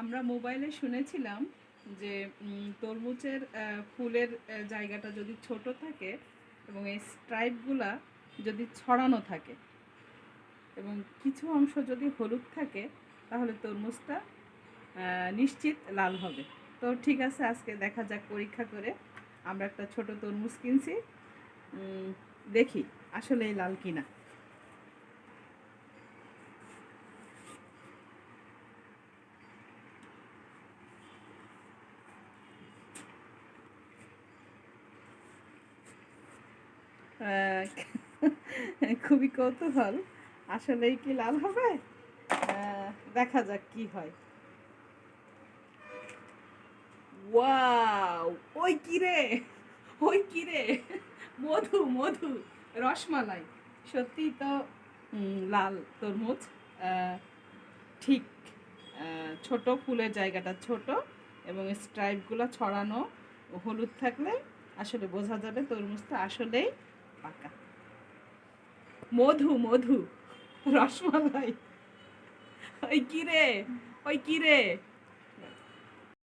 আমরা মোবাইলে শুনেছিলাম যে তরমুজের ফুলের জায়গাটা যদি ছোট থাকে এবং এই স্ট্রাইপগুলা যদি ছড়ানো থাকে এবং কিছু অংশ যদি হলুদ থাকে তাহলে তরমুজটা নিশ্চিত লাল হবে। তো ঠিক আছে, আজকে দেখা যাক পরীক্ষা করে। আমরা একটা ছোট তরমুজ কিনছি, দেখি আসলেই লাল কিনা। আহ, খুবই কৌতূহল, আসলেই কি লাল হবে। দেখা যাক কি হয়। ওয়াও! ওই কি রে, ওই কি রে, মধু মধু, রসমালাই। সত্যিই তো লাল তরমুজ। আহ, ঠিক ছোট ফুলের জায়গাটা ছোট এবং স্ট্রাইপগুলো ছড়ানো হলুদ থাকলে আসলে বোঝা যাবে তরমুজটা আসলেই পাকা। মধু মধু, রসমালাই। ওই কি রে, ওই কি রে।